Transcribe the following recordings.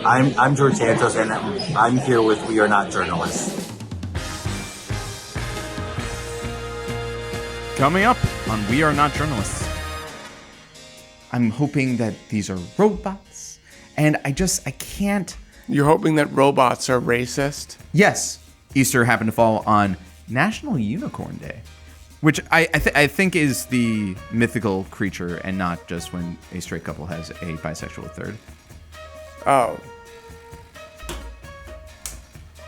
I'm George Santos, and I'm here with We Are Not Journalists. Coming up on We Are Not Journalists. I'm hoping that these are robots, and I can't... You're hoping that robots are racist? Yes. Easter happened to fall on National Unicorn Day, which I think is the mythical creature and not just when a straight couple has a bisexual third. Oh.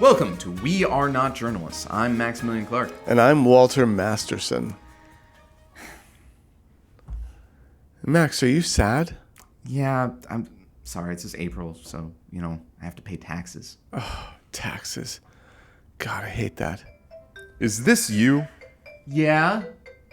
Welcome to We Are Not Journalists. I'm Maximilian Clark. And I'm Walter Masterson. Max, are you sad? Yeah, I'm sorry. It's just April, so, I have to pay taxes. Oh, taxes. God, I hate that. Is this you? Yeah.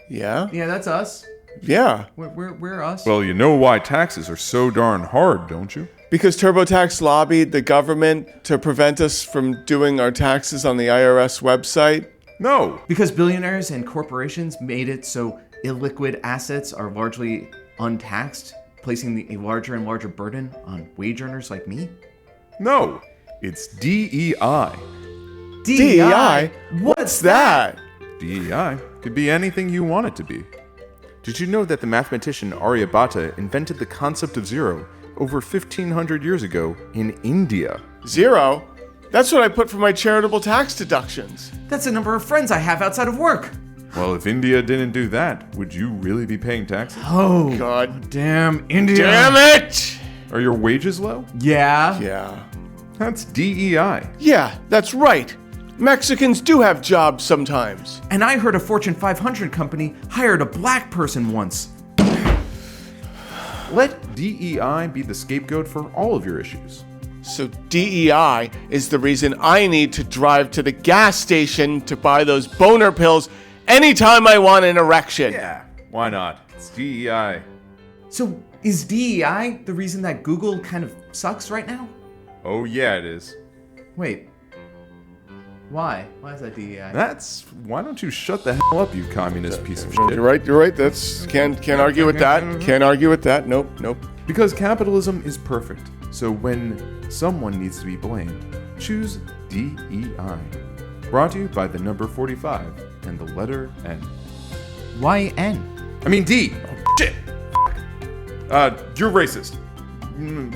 Yeah? Yeah, that's us. Yeah. We're us. Well, you know why taxes are so darn hard, don't you? Because TurboTax lobbied the government to prevent us from doing our taxes on the IRS website? No. Because billionaires and corporations made it so illiquid assets are largely untaxed, placing a larger and larger burden on wage earners like me? No. It's DEI. DEI? What's that? DEI could be anything you want it to be. Did you know that the mathematician Aryabhata invented the concept of zero over 1,500 years ago in India? Zero? That's what I put for my charitable tax deductions. That's the number of friends I have outside of work. Well, if India didn't do that, would you really be paying taxes? Oh, God. Damn India. Damn it! Are your wages low? Yeah. Yeah. That's DEI. Yeah, that's right. Mexicans do have jobs sometimes. And I heard a Fortune 500 company hired a black person once. Let DEI be the scapegoat for all of your issues. So DEI is the reason I need to drive to the gas station to buy those boner pills anytime I want an erection. Yeah, why not? It's DEI. So is DEI the reason that Google kind of sucks right now? Oh yeah, it is. Wait. Why? Why is that DEI? Why don't you shut the hell up, you communist piece of shit? You're right. That's can't argue with that. Can't argue with that. Nope. Because capitalism is perfect. So when someone needs to be blamed, choose DEI. Brought to you by the number 45 and the letter N. Why N? I mean D. Oh, shit. You're racist.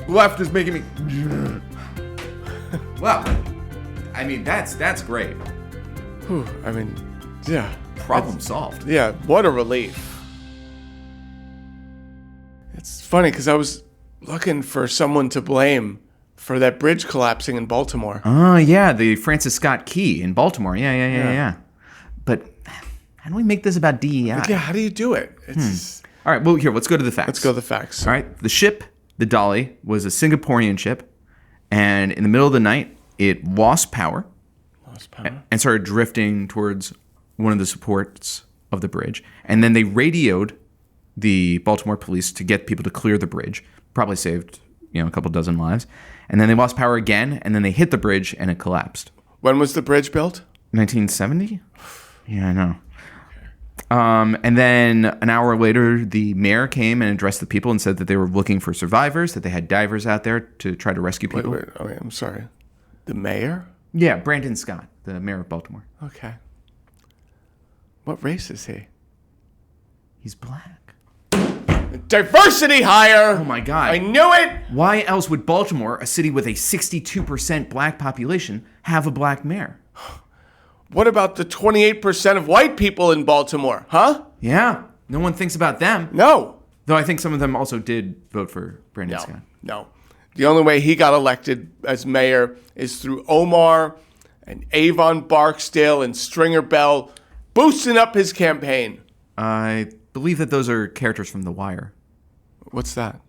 Left is making me. Well, I mean, that's great. Whew, I mean, yeah. Problem solved. Yeah, what a relief. It's funny because I was looking for someone to blame for that bridge collapsing in Baltimore. Oh, yeah, the Francis Scott Key in Baltimore. Yeah. But how do we make this about DEI? Yeah, how do you do it? All right, well, here, let's go to the facts. Let's go to the facts. All right, the ship, the Dolly, was a Singaporean ship, and in the middle of the night, it lost power and started drifting towards one of the supports of the bridge. And then they radioed the Baltimore police to get people to clear the bridge. Probably saved, a couple dozen lives. And then they lost power again, and then they hit the bridge, and it collapsed. When was the bridge built? 1970? Yeah, I know. And then an hour later, the mayor came and addressed the people and said that they were looking for survivors, that they had divers out there to try to rescue people. Wait, I'm sorry. The mayor? Yeah, Brandon Scott, the mayor of Baltimore. Okay. What race is he? He's black. Diversity hire! Oh my God. I knew it! Why else would Baltimore, a city with a 62% black population, have a black mayor? What about the 28% of white people in Baltimore, huh? Yeah, no one thinks about them. No. Though I think some of them also did vote for Brandon Scott. No. The only way he got elected as mayor is through Omar and Avon Barksdale and Stringer Bell boosting up his campaign. I believe that those are characters from The Wire. What's that?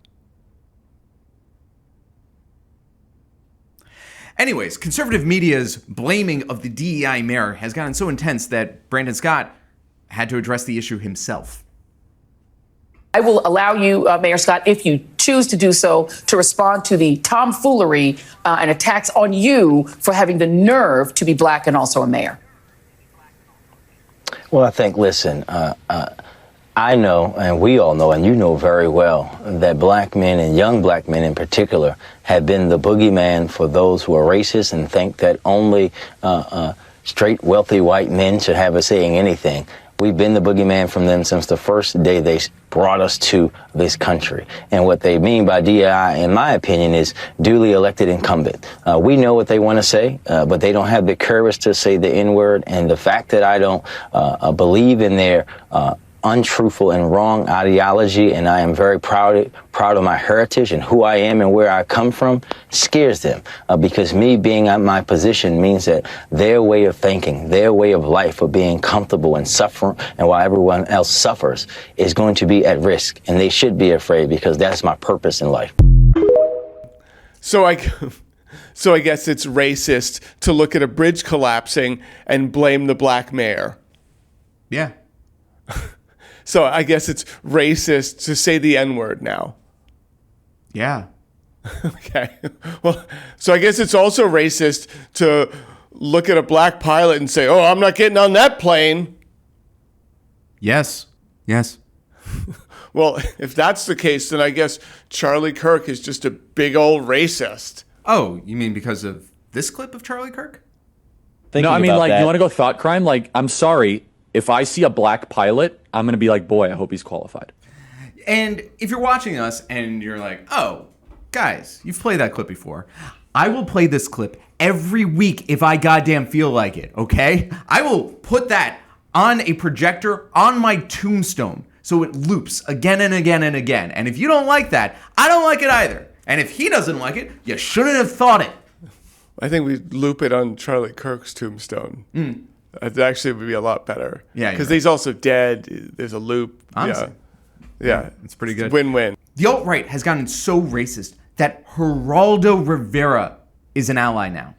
Anyways, conservative media's blaming of the DEI mayor has gotten so intense that Brandon Scott had to address the issue himself. I will allow you, Mayor Scott, if you choose to do so, to respond to the tomfoolery and attacks on you for having the nerve to be black and also a mayor. Well, I think, listen, I know, and we all know, and you know very well, that black men and young black men in particular have been the boogeyman for those who are racist and think that only straight, wealthy white men should have a say in anything. We've been the boogeyman from them since the first day they brought us to this country. And what they mean by DEI, in my opinion, is duly elected incumbent. We know what they want to say, but they don't have the courage to say the N-word. And the fact that I don't believe in their untruthful and wrong ideology, and I am very proud of my heritage and who I am and where I come from, scares them. Because me being at my position means that their way of thinking, their way of life of being comfortable and suffering, and while everyone else suffers, is going to be at risk. And they should be afraid, because that's my purpose in life. So I guess it's racist to look at a bridge collapsing and blame the black mayor. Yeah. So I guess it's racist to say the N-word now. Yeah. Okay. Well, so I guess it's also racist to look at a black pilot and say, "Oh, I'm not getting on that plane." Yes. Yes. Well, if that's the case, then I guess Charlie Kirk is just a big old racist. Oh, you mean because of this clip of Charlie Kirk? No, I mean, like, you want to go thought crime? Like, I'm sorry. If I see a black pilot, I'm going to be like, boy, I hope he's qualified. And if you're watching us and you're like, oh, guys, you've played that clip before. I will play this clip every week if I goddamn feel like it, okay? I will put that on a projector on my tombstone so it loops again and again and again. And if you don't like that, I don't like it either. And if he doesn't like it, you shouldn't have thought it. I think we loop it on Charlie Kirk's tombstone. It actually would be a lot better. Yeah, because he's also dead. There's a loop. Honestly. Yeah. It's pretty good. Win-win. The alt-right has gotten so racist that Geraldo Rivera is an ally now.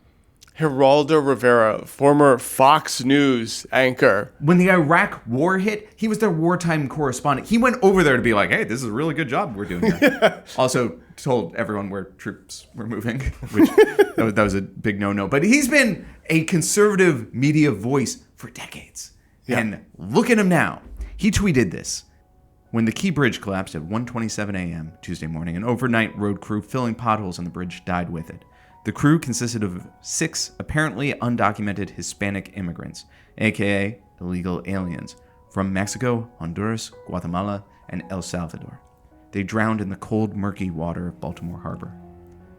Geraldo Rivera, former Fox News anchor. When the Iraq war hit, he was their wartime correspondent. He went over there to be like, hey, this is a really good job we're doing here. Also told everyone where troops were moving, which that was a big no-no. But he's been a conservative media voice for decades. Yeah. And look at him now. He tweeted this. When the Key Bridge collapsed at 1:27 a.m. Tuesday morning, an overnight road crew filling potholes on the bridge died with it. The crew consisted of 6 apparently undocumented Hispanic immigrants, aka illegal aliens, from Mexico, Honduras, Guatemala, and El Salvador. They drowned in the cold, murky water of Baltimore Harbor.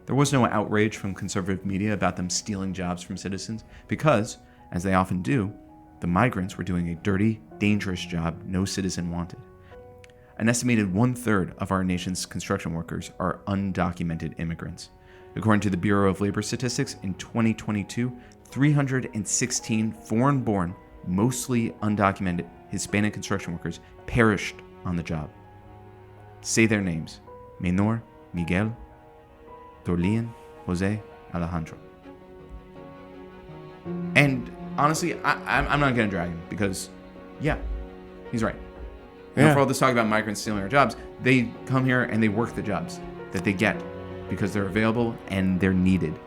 There was no outrage from conservative media about them stealing jobs from citizens because, as they often do, the migrants were doing a dirty, dangerous job no citizen wanted. An estimated 1/3 of our nation's construction workers are undocumented immigrants. According to the Bureau of Labor Statistics, in 2022, 316 foreign-born, mostly undocumented Hispanic construction workers perished on the job. Say their names: Menor, Miguel, Dorlian, Jose, Alejandro. And honestly, I'm not going to drag him because, yeah, he's right. Yeah. For all this talk about migrants stealing our jobs, they come here and they work the jobs that they get because they're available and they're needed.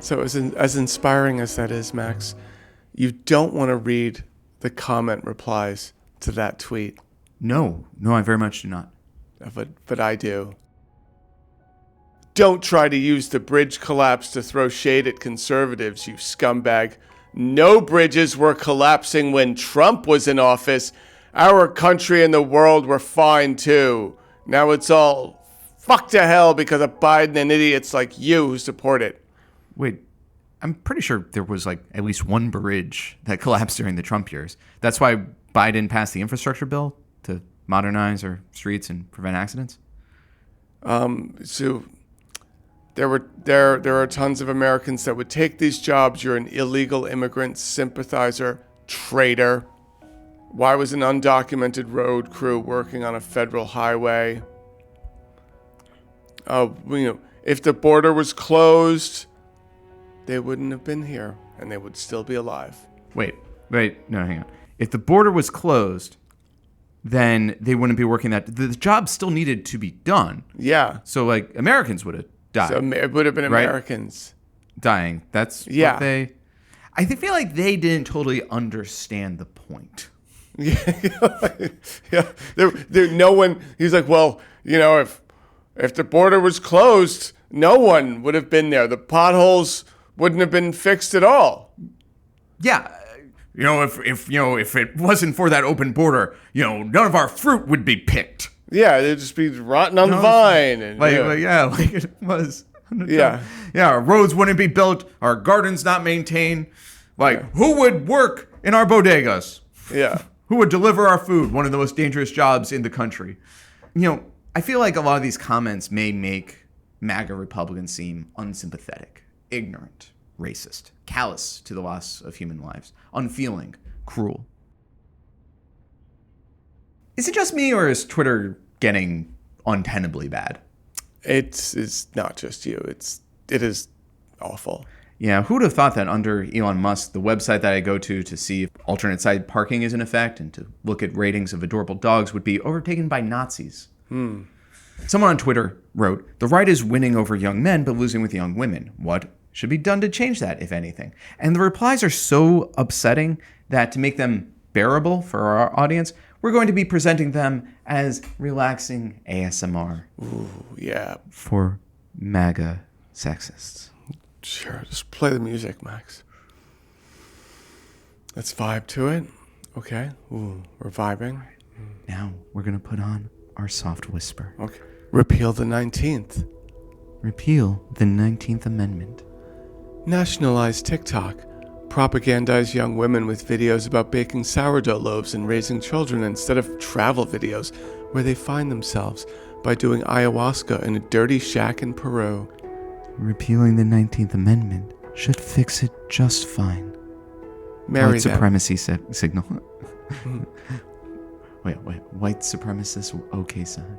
So as inspiring as that is, Max, you don't want to read the comment replies to that tweet. No, I very much do not. But I do. Don't try to use the bridge collapse to throw shade at conservatives, you scumbag. No bridges were collapsing when Trump was in office. Our country and the world were fine too. Now it's all fuck to hell because of Biden and idiots like you who support it. Wait, I'm pretty sure there was like at least one bridge that collapsed during the Trump years. That's why Biden passed the infrastructure bill to modernize our streets and prevent accidents. So there are tons of Americans that would take these jobs. You're an illegal immigrant, sympathizer, traitor. Why was an undocumented road crew working on a federal highway? If the border was closed, they wouldn't have been here, and they would still be alive. Wait, no, hang on. If the border was closed, then they wouldn't be working that. The job still needed to be done. Yeah. So, like, Americans would have died. So it would have been Americans. Dying. That's what they... I feel like they didn't totally understand the point. Yeah. No one. He's like, well, if the border was closed, no one would have been there. The potholes wouldn't have been fixed at all. Yeah. If it wasn't for that open border, none of our fruit would be picked. Yeah, they'd just be rotting on the vine. And, like it was. Yeah. Yeah, our roads wouldn't be built, our gardens not maintained. Who would work in our bodegas? Yeah. Who would deliver our food? One of the most dangerous jobs in the country. I feel like a lot of these comments may make MAGA Republicans seem unsympathetic, ignorant, racist, callous to the loss of human lives, unfeeling, cruel. Is it just me, or is Twitter getting untenably bad? It's not just you. It is awful. Yeah, who would have thought that under Elon Musk, the website that I go to see if alternate side parking is in effect and to look at ratings of adorable dogs would be overtaken by Nazis? Someone on Twitter wrote, "The right is winning over young men but losing with young women. What should be done to change that, if anything?" And the replies are so upsetting that to make them bearable for our audience, we're going to be presenting them as relaxing ASMR. Ooh, yeah. For MAGA sexists. Sure, just play the music, Max. Let's vibe to it. Okay. Ooh, we're vibing. Now we're going to put on our soft whisper. Okay. Repeal the 19th. Repeal the 19th Amendment. Nationalize TikTok. Propagandize young women with videos about baking sourdough loaves and raising children instead of travel videos where they find themselves by doing ayahuasca in a dirty shack in Peru. Repealing the 19th Amendment should fix it just fine. Marry White them. supremacy signal. Wait. White supremacist okay sign.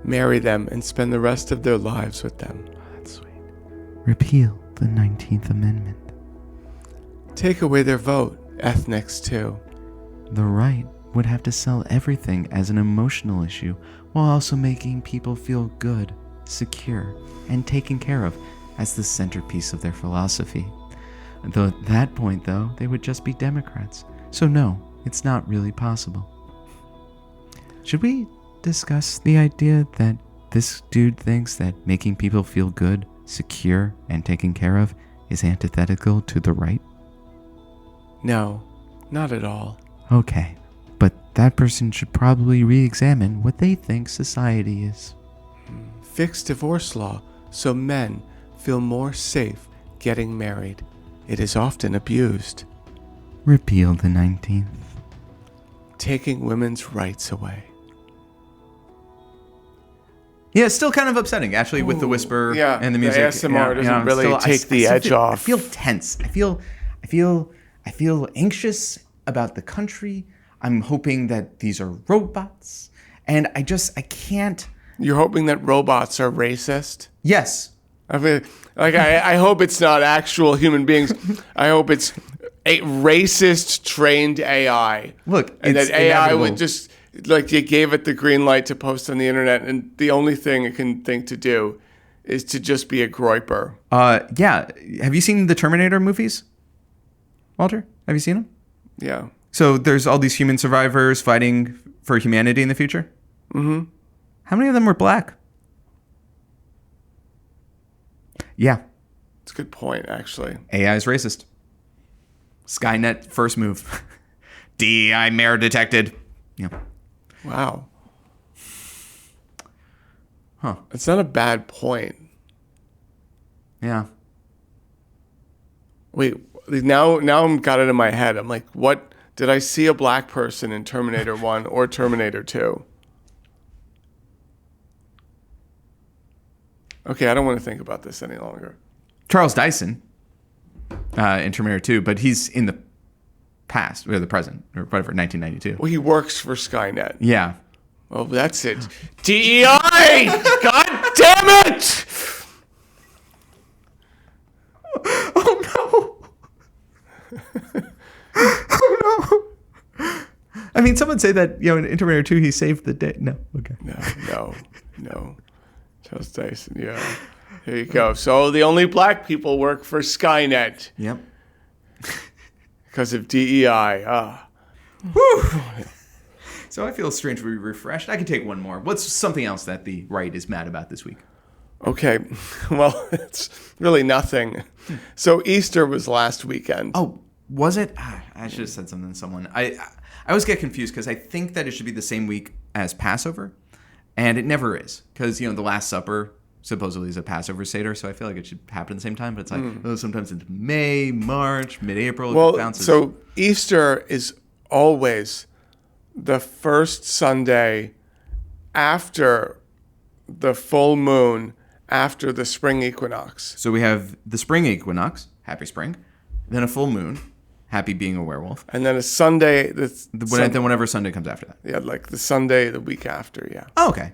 Marry them and spend the rest of their lives with them. Oh, that's sweet. Repeal the 19th Amendment. Take away their vote. Ethnics too. The right would have to sell everything as an emotional issue while also making people feel good, secure, and taken care of as the centerpiece of their philosophy. Though at that point, though, they would just be Democrats. So no, it's not really possible. Should we discuss the idea that this dude thinks that making people feel good, secure, and taken care of is antithetical to the right? No, not at all. Okay, but that person should probably re-examine what they think society is. Fix divorce law so men feel more safe getting married. It is often abused. Repeal the 19th. Taking women's rights away. Yeah, it's still kind of upsetting, actually, with the whisper and the music. The ASMR doesn't really take the edge off. I feel tense. I feel anxious about the country. I'm hoping that these are robots, and I can't. You're hoping that robots are racist? Yes. I mean, I hope it's not actual human beings. I hope it's a racist trained AI. Look, and it's that AI inevitable. would just, like, you gave it the green light to post on the internet, and the only thing it can think to do is to just be a groiper. Yeah. Have you seen the Terminator movies, Walter? Have you seen them? Yeah. So there's all these human survivors fighting for humanity in the future. Mm-hmm. How many of them were black? Yeah. It's a good point, actually. AI is racist. Skynet first move. DEI mayor detected. Yeah. Wow. Huh. It's not a bad point. Yeah. Wait, now I'm got it in my head. I'm like, what? Did I see a black person in Terminator 1 or Terminator 2? Okay, I don't want to think about this any longer. Charles Dyson in Terminator 2, but he's in the past, or the present, or whatever, 1992. Well, he works for Skynet. Yeah. Oh, that's it. DEI! God damn it! Oh, no. Oh, no. I mean, someone say that, in Terminator 2, he saved the day. No. Okay. No. Charles Dyson, yeah. Here you go. So the only black people work for Skynet. Yep. because of DEI. So I feel strangely refreshed. I can take one more. What's something else that the right is mad about this week? Okay, well, it's really nothing. So Easter was last weekend. Oh, was it? I should have said something to someone. I always get confused because I think that it should be the same week as Passover, and it never is because, the Last Supper supposedly is a Passover Seder, so I feel like it should happen at the same time, but it's like sometimes it's May, March, mid-April. Well, it bounces. so Easter is always the first Sunday after the full moon, after the spring equinox. So we have the spring equinox, happy spring, then a full moon, happy being a werewolf, And then a Sunday. then whenever Sunday comes after that. Yeah, like the Sunday the week after, yeah. Oh, okay.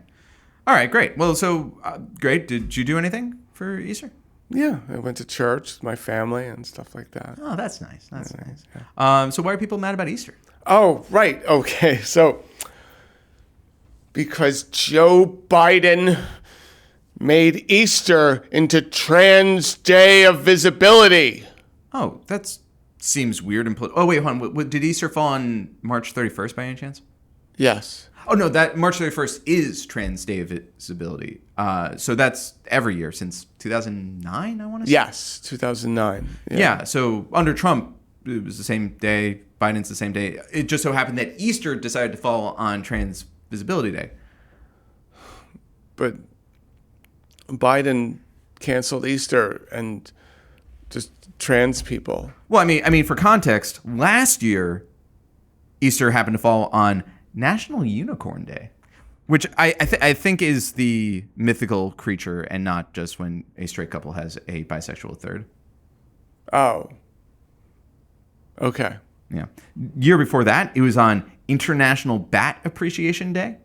All right, great. Well, so great. Did you do anything for Easter? Yeah, I went to church with my family and stuff like that. Oh, that's nice. That's nice. So why are people mad about Easter? Oh, right. Okay. So, because Joe Biden made Easter into Trans Day of Visibility. Oh, that seems weird and oh, wait, hold on. Did Easter fall on March 31st by any chance? Yes. Oh, no, that March 31st is Trans Day of Visibility. So that's every year since 2009, I want to say? Yes, 2009. Yeah, so under Trump, it was the same day. Biden's the same day. It just so happened that Easter decided to fall on Trans Visibility Day. But Biden canceled Easter and just trans people. Well, I mean, for context, last year, Easter happened to fall on National Unicorn Day, which I think is the mythical creature and not just when a straight couple has a bisexual third. Oh. Okay. Yeah. Year before that, it was on International Bat Appreciation Day.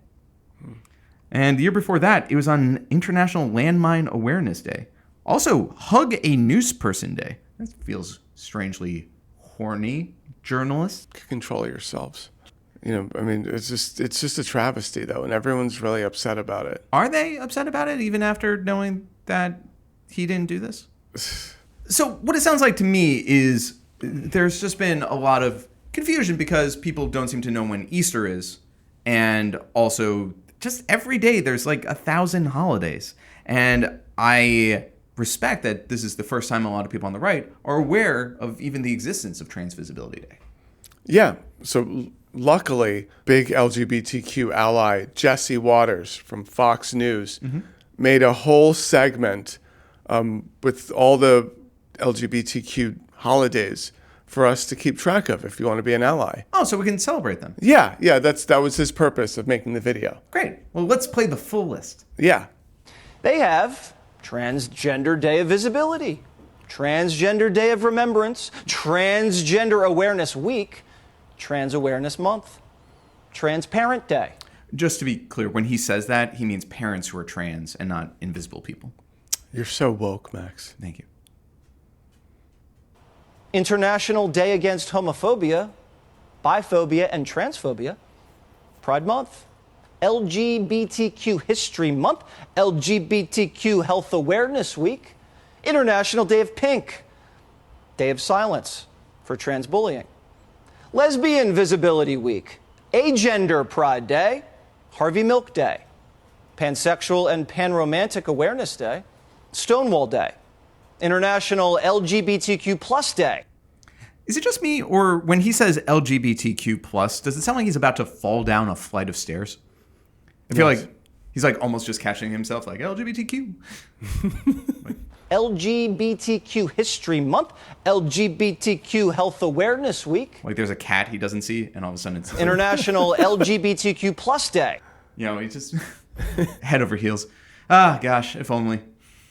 And the year before that, it was on International Landmine Awareness Day. Also, Hug a Noose Person Day. That feels strangely horny, journalists. Control yourselves. I mean, it's just a travesty, though, and everyone's really upset about it. Are they upset about it even after knowing that he didn't do this? So what it sounds like to me is there's just been a lot of confusion because people don't seem to know when Easter is. And also, just every day there's like 1,000 holidays. And I respect that this is the first time a lot of people on the right are aware of even the existence of Trans Visibility Day. Yeah. So luckily, big LGBTQ ally Jesse Waters from Fox News made a whole segment with all the LGBTQ holidays for us to keep track of if you want to be an ally. Oh, so we can celebrate them. Yeah, that was his purpose of making the video. Great. Well, let's play the full list. Yeah. They have Transgender Day of Visibility, Transgender Day of Remembrance, Transgender Awareness Week, Trans Awareness Month, Transparent Day. Just to be clear, when he says that, he means parents who are trans and not invisible people. You're so woke, Max. Thank you. International Day Against Homophobia, Biphobia, and Transphobia, Pride Month, LGBTQ History Month, LGBTQ Health Awareness Week, International Day of Pink, Day of Silence for trans bullying, Lesbian Visibility Week, Agender Pride Day, Harvey Milk Day, Pansexual and Panromantic Awareness Day, Stonewall Day, International LGBTQ Plus Day. Is it just me, or when he says LGBTQ plus, does it sound like he's about to fall down a flight of stairs? I feel like he's like almost just catching himself, like LGBTQ. LGBTQ History Month, LGBTQ Health Awareness Week. Like there's a cat he doesn't see, and all of a sudden it's International LGBTQ Plus Day. He just head over heels. Ah, gosh, if only.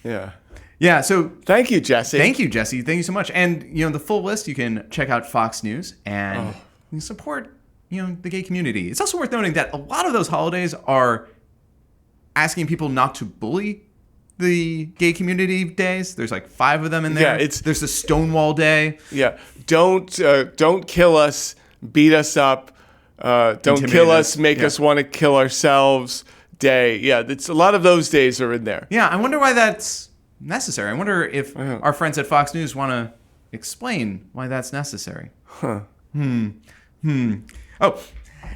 Yeah. Yeah, so thank you, Jesse. Thank you, Jesse. Thank you so much. And the full list, you can check out Fox News and you can support the gay community. It's also worth noting that a lot of those holidays are asking people not to bully the gay community days. There's like 5 of them in there. Yeah, there's the Stonewall Day. Yeah, don't kill us, beat us up, don't kill us, make us want to kill ourselves. Day. Yeah, it's a lot of those days are in there. Yeah, I wonder why that's necessary. I wonder if our friends at Fox News want to explain why that's necessary. Oh,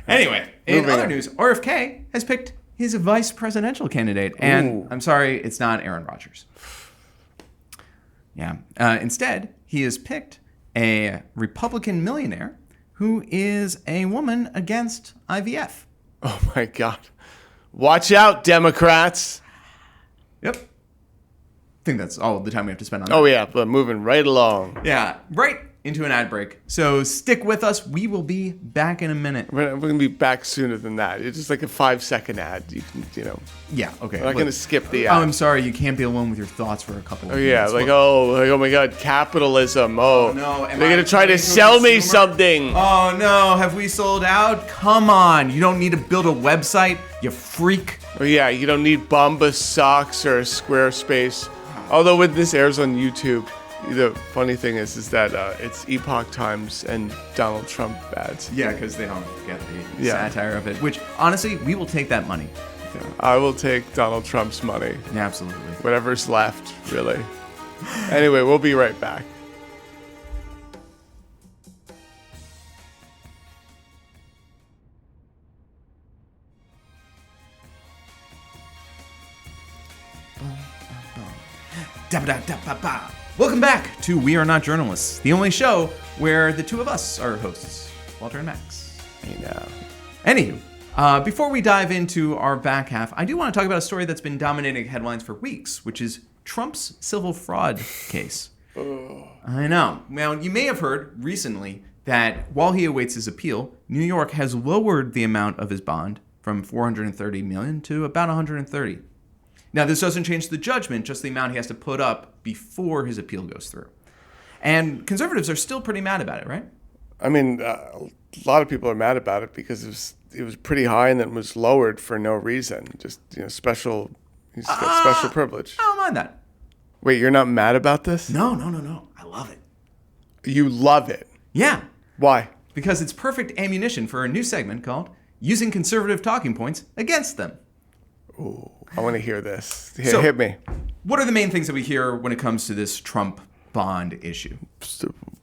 anyway, in other news, RFK has picked his vice presidential candidate. And I'm sorry, it's not Aaron Rodgers. Yeah. Instead, he has picked a Republican millionaire who is a woman against IVF. Oh, my God. Watch out, Democrats. Yep. I think that's all the time we have to spend on that. Oh, yeah, but moving right along. Yeah, right into an ad break. So stick with us. We will be back in a minute. We're going to be back sooner than that. It's just like a 5-second ad. You can, Yeah, okay. We're not going to skip the ad. Oh, I'm sorry. You can't be alone with your thoughts for a couple of minutes. Yeah, oh my God, capitalism. Oh, no. They're going to try to sell me something. Oh, no. Have we sold out? Come on. You don't need to build a website, you freak. Oh, yeah, you don't need Bombas socks or a Squarespace. Although when this airs on YouTube, the funny thing is that it's Epoch Times and Donald Trump ads. Yeah, because they don't get the satire of it. Which, honestly, we will take that money. I will take Donald Trump's money. Yeah, absolutely. Whatever's left, really. Anyway, we'll be right back. Welcome back to We Are Not Journalists, the only show where the two of us are hosts, Walter and Max. Hey now. Anywho, before we dive into our back half, I do want to talk about a story that's been dominating headlines for weeks, which is Trump's civil fraud case. I know. Now, you may have heard recently that while he awaits his appeal, New York has lowered the amount of his bond from $430 million to about $130. Now, this doesn't change the judgment, just the amount he has to put up before his appeal goes through. And conservatives are still pretty mad about it, right? I mean, a lot of people are mad about it because it was pretty high and then was lowered for no reason. Just, special, he's got special privilege. I don't mind that. Wait, you're not mad about this? No. I love it. You love it? Yeah. Why? Because it's perfect ammunition for a new segment called Using Conservative Talking Points Against Them. Ooh, I want to hear this. So, hit me. What are the main things that we hear when it comes to this Trump bond issue?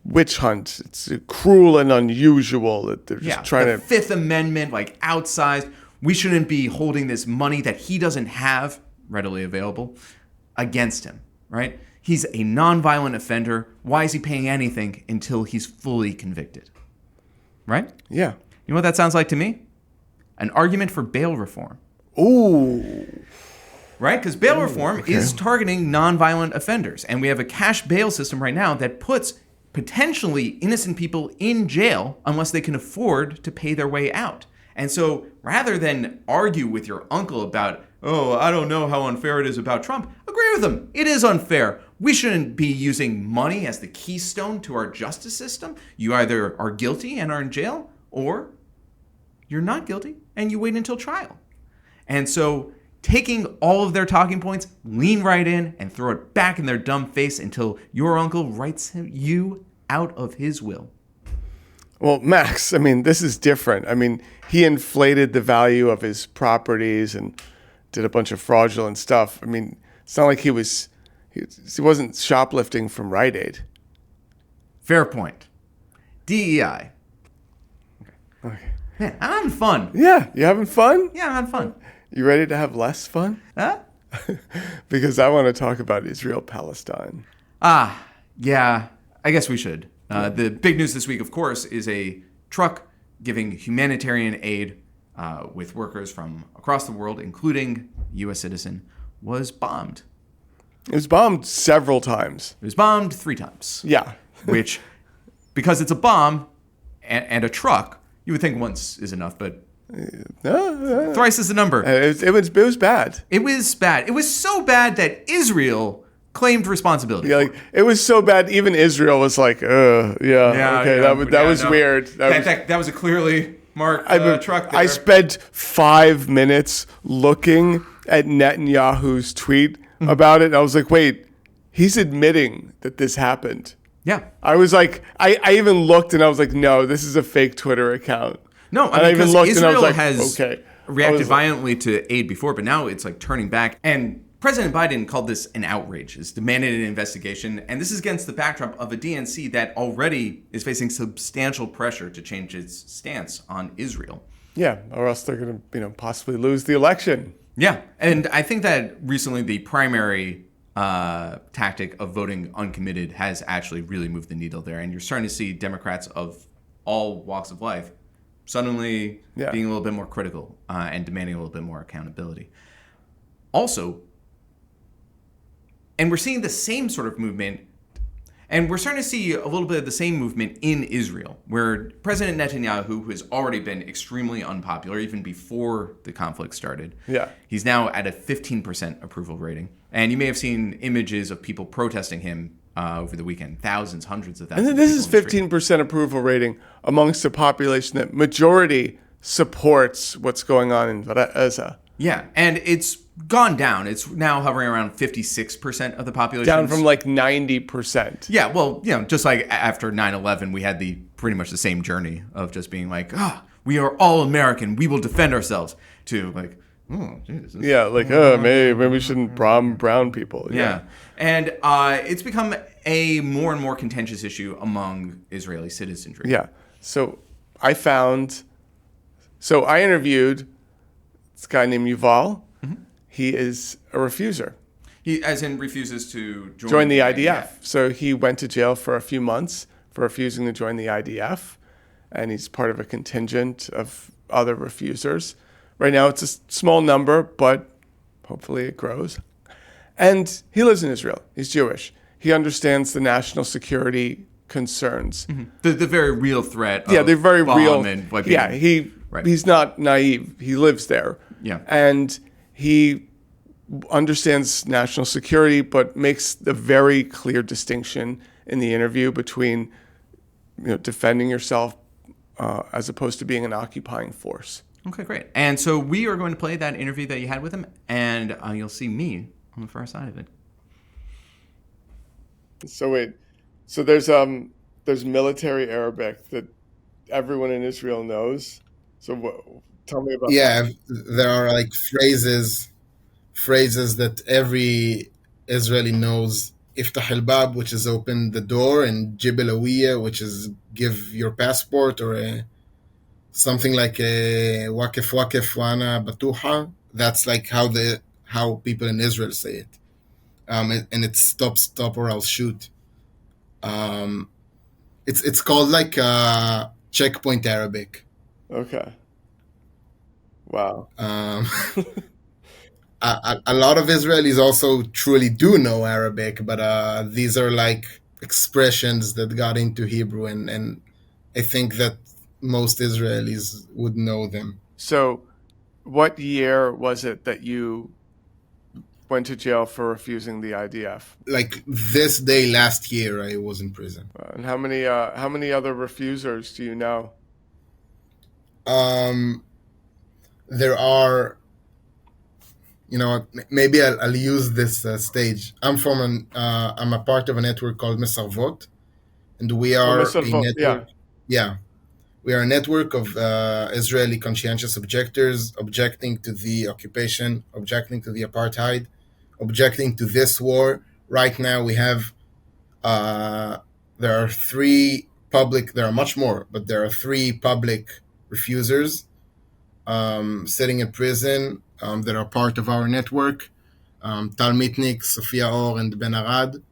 Witch hunt. It's cruel and unusual that they're just trying the Fifth Amendment, like outsized. We shouldn't be holding this money that he doesn't have readily available against him, right? He's a nonviolent offender. Why is he paying anything until he's fully convicted? Right? Yeah. You know what that sounds like to me? An argument for bail reform. Ooh. Right? Because bail reform is targeting nonviolent offenders. And we have a cash bail system right now that puts potentially innocent people in jail unless they can afford to pay their way out. And so rather than argue with your uncle about, oh, I don't know how unfair it is about Trump, agree with him. It is unfair. We shouldn't be using money as the keystone to our justice system. You either are guilty and are in jail, or you're not guilty and you wait until trial. And so taking all of their talking points, lean right in and throw it back in their dumb face until your uncle writes you out of his will. Well, Max, I mean, this is different. I mean, he inflated the value of his properties and did a bunch of fraudulent stuff. I mean, it's not like he wasn't shoplifting from Rite Aid. Fair point. DEI. Okay. Man, I'm having fun. Yeah, you having fun? Yeah, I'm having fun. You ready to have less fun? Huh? Because I want to talk about Israel-Palestine. Yeah, I guess we should. The big news this week, of course, is a truck giving humanitarian aid with workers from across the world, including U.S. citizen, was bombed. It was bombed several times. It was bombed 3 times. Yeah. Which, because it's a bomb and a truck, you would think once is enough, but thrice is the number. It was bad. It was bad. It was so bad that Israel claimed responsibility. Yeah, it was so bad. Even Israel was like, that was weird. That was a clearly marked truck there. I spent 5 minutes looking at Netanyahu's tweet about it, and I was like, wait, he's admitting that this happened. Yeah. I was like, I even looked and I was like, no, this is a fake Twitter account. No, I even looked Israel and I was like, has okay. reacted violently to aid before, but now it's like turning back. And President Biden called this an outrage, has demanded an investigation, and this is against the backdrop of a DNC that already is facing substantial pressure to change its stance on Israel. Yeah, or else they're going to, possibly lose the election. Yeah, and I think that recently the primary tactic of voting uncommitted has actually really moved the needle there, and you're starting to see Democrats of all walks of life suddenly being a little bit more critical and demanding a little bit more accountability. Also, and we're seeing the same sort of movement, and we're starting to see a little bit of the same movement in Israel, where President Netanyahu, who has already been extremely unpopular even before the conflict started, he's now at a 15% approval rating. And you may have seen images of people protesting him over the weekend, thousands, hundreds of thousands. And this is 15% approval rating amongst a population that majority supports what's going on in Gaza. Yeah, and it's gone down. It's now hovering around 56% of the population. Down from like 90%. Yeah, well, just like after 9/11, we had pretty much the same journey of just being like, we are all American, we will defend ourselves, to like, oh, Jesus. Yeah, like, maybe we shouldn't bomb brown people. Yeah. And it's become a more and more contentious issue among Israeli citizenry. Yeah. So I interviewed this guy named Yuval. Mm-hmm. He is a refuser. He, as in, refuses to join the IDF. So he went to jail for a few months for refusing to join the IDF, and he's part of a contingent of other refusers. Right now, it's a small number, but hopefully it grows. And he lives in Israel. He's Jewish. He understands the national security concerns. Mm-hmm. The very real threat. Yeah, they're very real. And he's not naive. He lives there. Yeah. And he understands national security, but makes a very clear distinction in the interview between defending yourself as opposed to being an occupying force. Okay, great. And so we are going to play that interview that you had with him, and you'll see me on the far side of it. So there's military Arabic that everyone in Israel knows. So tell me about that. Yeah, there are like phrases that every Israeli knows. Iftah al-bab, which is open the door, and Jib al-Awiya, which is give your passport, or something like a wakif wana batuha. That's like how people in Israel say it. And it's stop or I'll shoot. It's called like checkpoint Arabic. Okay. Wow. A lot of Israelis also truly do know Arabic, but these are like expressions that got into Hebrew, and I think that most Israelis would know them. So what year was it that you went to jail for refusing the IDF? Like this day last year, I was in prison. And how many other refusers do you know? There are, maybe I'll use this stage. I'm a part of a network called Mesarvot, and we are a network. Yeah. We are a network of Israeli conscientious objectors, objecting to the occupation, objecting to the apartheid, objecting to this war. Right now we have, there are much more, but there are 3 public refusers sitting in prison that are part of our network. Tal Mitnick, Sophia Or, and Ben Arad.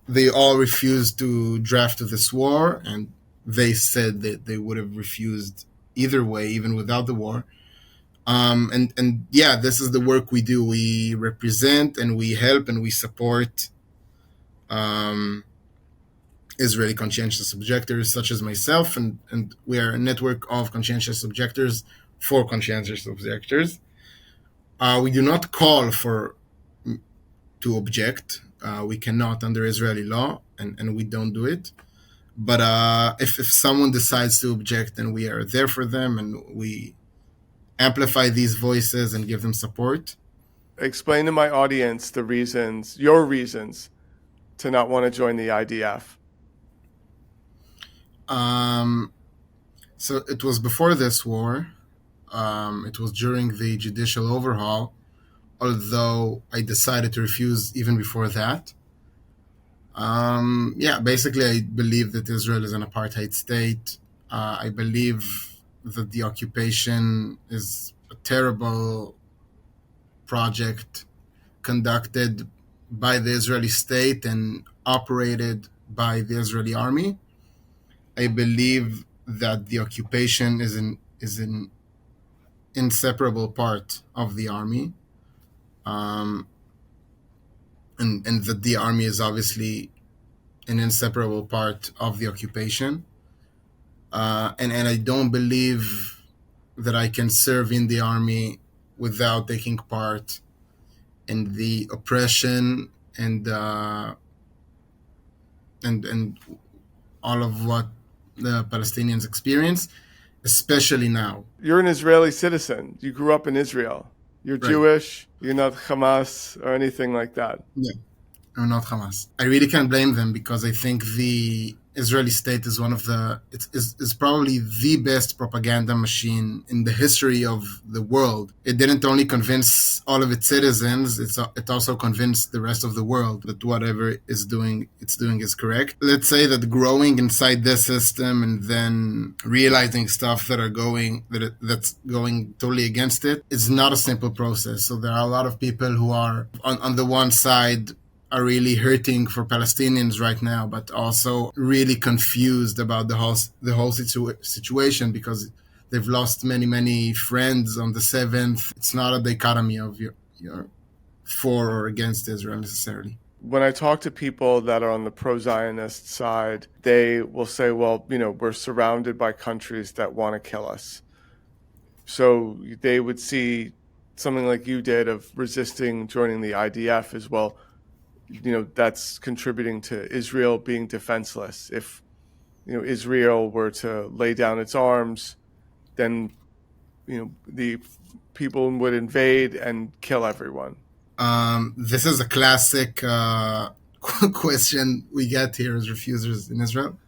They all refused to draft this war, and they said that they would have refused either way, even without the war. And this is the work we do. We represent and we help and we support Israeli conscientious objectors such as myself, and we are a network of conscientious objectors for conscientious objectors. We do not call to object. We cannot under Israeli law, and we don't do it. But if someone decides to object, then we are there for them, and we amplify these voices and give them support. Explain to my audience your reasons to not want to join the IDF. So it was before this war. It was during the judicial overhaul, although I decided to refuse even before that. Basically, I believe that Israel is an apartheid state. I believe that the occupation is a terrible project conducted by the Israeli state and operated by the Israeli army. I believe that the occupation is an inseparable part of the army, and that the army is obviously an inseparable part of the occupation. And I don't believe that I can serve in the army without taking part in the oppression and all of what the Palestinians experience, especially now. You're an Israeli citizen. You grew up in Israel. You're Right. Jewish. You're not Hamas or anything like that. Yeah, or not Hamas. I really can't blame them because I think the Israeli state is one of the is probably the best propaganda machine in the history of the world. It didn't only convince all of its citizens, it also convinced the rest of the world that whatever it's doing is correct. Let's say that growing inside this system and then realizing stuff that's going totally against it is not a simple process. So there are a lot of people who are on the one side are really hurting for Palestinians right now, but also really confused about the whole situation because they've lost many friends on the 7th. It's not a dichotomy of you're for or against Israel necessarily. When I talk to people that are on the pro-Zionist side, they will say, well, we're surrounded by countries that want to kill us. So they would see something like you did of resisting joining the IDF as well. That's contributing to Israel being defenseless. If, Israel were to lay down its arms, then, the people would invade and kill everyone. This is a classic question we get here as refusers in Israel.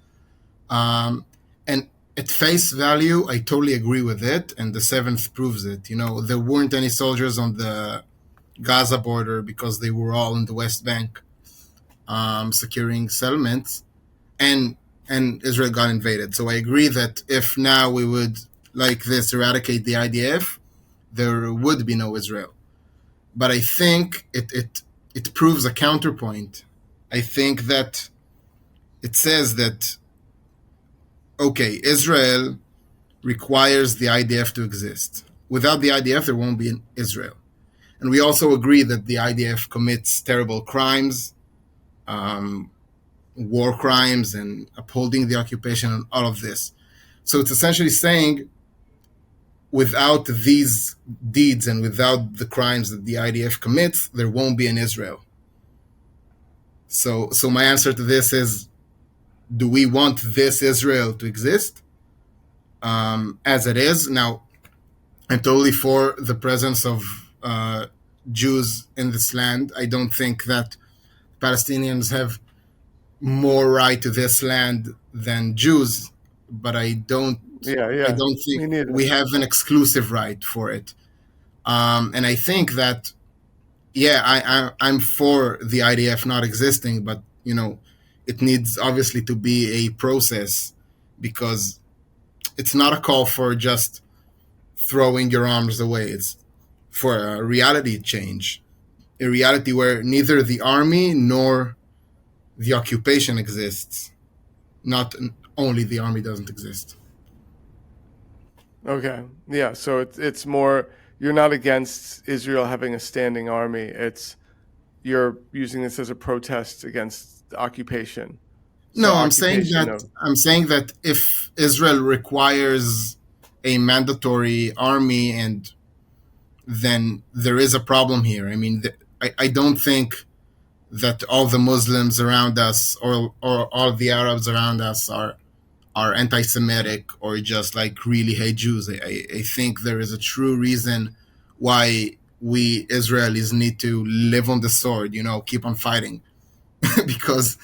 And at face value, I totally agree with it. And the 7th proves it. There weren't any soldiers on the Gaza border because they were all in the West Bank securing settlements, and Israel got invaded. So I agree that if now we would like this eradicate the IDF, there would be no Israel. But I think it proves a counterpoint. I think that it says that, okay, Israel requires the IDF to exist. Without the IDF, there won't be an Israel. And we also agree that the IDF commits terrible crimes, war crimes, and upholding the occupation and all of this. So it's essentially saying, without these deeds and without the crimes that the IDF commits, there won't be an Israel. So my answer to this is, do we want this Israel to exist as it is? Now, I'm totally for the presence of Jews in this land. I don't think that Palestinians have more right to this land than Jews, but I don't think we have an exclusive right for it. And I think that, I'm for the IDF not existing, but it needs obviously to be a process, because it's not a call for just throwing your arms away. It's for a reality change, a reality where neither the army nor the occupation exists. Not only the army doesn't exist. Okay. Yeah. So it's more, you're not against Israel having a standing army. It's, you're using this as a protest against the occupation. No, I'm saying that if Israel requires a mandatory army, and then there is a problem here. I mean, I don't think that all the Muslims around us or all the Arabs around us are anti-Semitic or just like really hate Jews. I think there is a true reason why we Israelis need to live on the sword, keep on fighting, because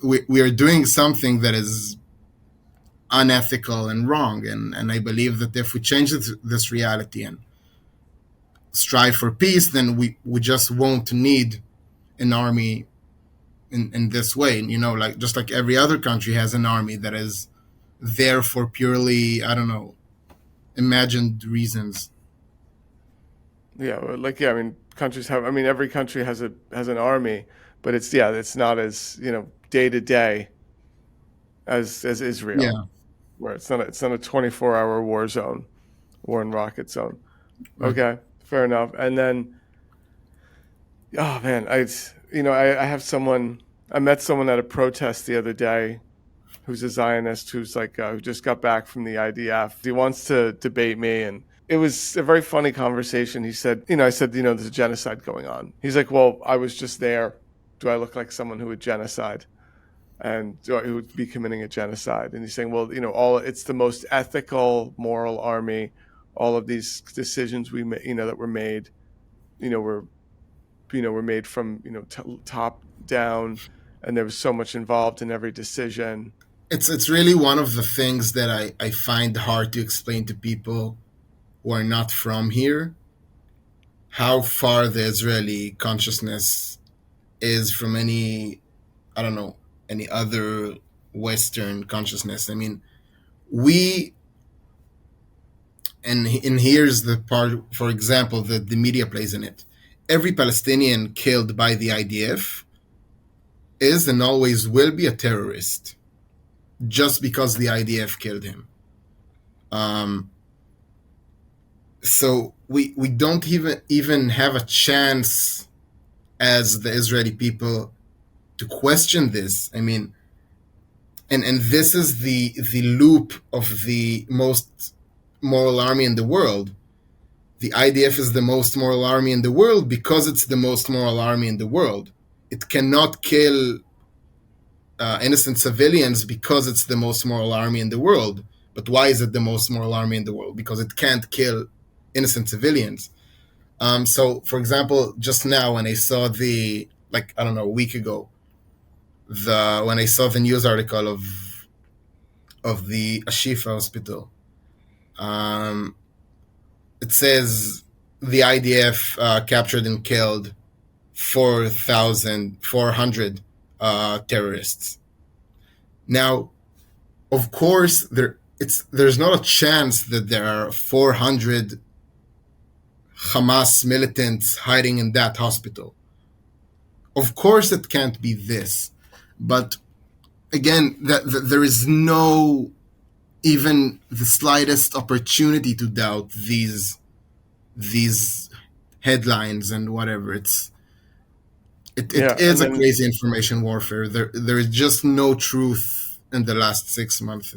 we are doing something that is unethical and wrong. And I believe that if we change this reality and strive for peace, then we just won't need an army in this way. Like just like every other country has an army that is there for purely, I don't know, imagined reasons. Countries have. Every country has an army, but it's not as day to day as Israel. Yeah. Where it's not a 24-hour war and rocket zone. Okay, fair enough. And then, oh man, I met someone at a protest the other day who's a Zionist who's who just got back from the IDF. He wants to debate me, and it was a very funny conversation. He said, I said, there's a genocide going on. He's like, well, I was just there. Do I look like someone who would genocide? And who would be committing a genocide? And he's saying, well, it's the most ethical, moral army. All of these decisions we made, that were made, were made from, top down, and there was so much involved in every decision. It's really one of the things that I find hard to explain to people who are not from here, how far the Israeli consciousness is from any other Western consciousness. And here's the part, for example, that the media plays in it. Every Palestinian killed by the IDF is and always will be a terrorist, just because the IDF killed him. So we don't even have a chance as the Israeli people to question this. And this is the loop of the most moral army in the world. The IDF is the most moral army in the world because it's the most moral army in the world. It cannot kill innocent civilians because it's the most moral army in the world. But why is it the most moral army in the world? Because it can't kill innocent civilians. So, for example, just now when I saw a week ago, when I saw the news article of the Ashifa hospital, it says the IDF captured and killed 400 terrorists. Now, of course, there's not a chance that there are 400 Hamas militants hiding in that hospital. Of course, it can't be this. But again, there is no even the slightest opportunity to doubt these headlines and whatever. It is a crazy information warfare. There is just no truth in the last 6 months.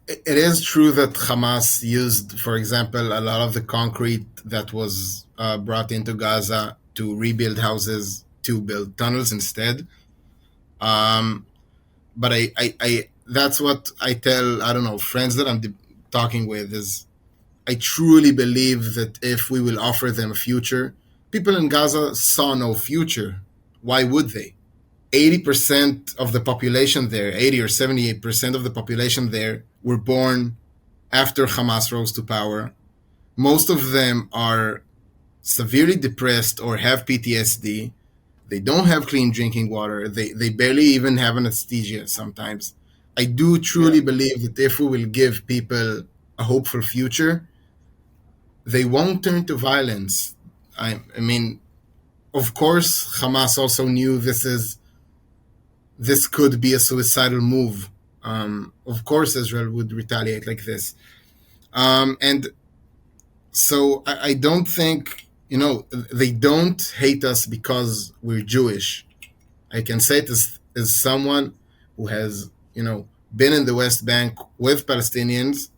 It is true that Hamas used, for example, a lot of the concrete that was brought into Gaza to rebuild houses, to build tunnels instead. But I that's what I tell, friends that I'm talking with, is I truly believe that if we will offer them a future, people in Gaza saw no future. Why would they? 80% of the population there, 80 or 78% of the population there were born after Hamas rose to power. Most of them are severely depressed or have PTSD. They don't have clean drinking water. They barely even have anesthesia sometimes. I do truly believe that if we will give people a hopeful future, they won't turn to violence. I mean, of course, Hamas also knew this could be a suicidal move. Of course, Israel would retaliate like this. And so I don't think, they don't hate us because we're Jewish. I can say it as someone who has, been in the West Bank with Palestinians.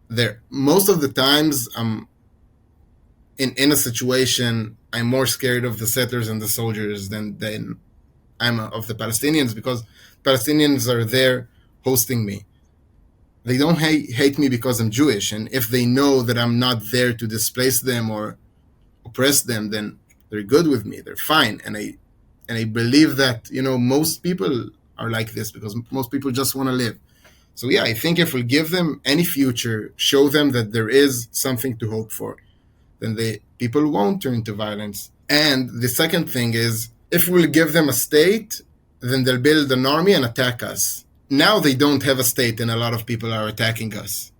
There, most of the times I'm in a situation, I'm more scared of the settlers and the soldiers than I'm of the Palestinians, because Palestinians are there hosting me. They don't hate me because I'm Jewish, and if they know that I'm not there to displace them or oppress them, then they're good with me. They're fine, and I believe that most people are like this because most people just want to live. So yeah, I think if we give them any future, show them that there is something to hope for, then people won't turn to violence. And the second thing is, if we'll give them a state, then they'll build an army and attack us. Now they don't have a state, and a lot of people are attacking us.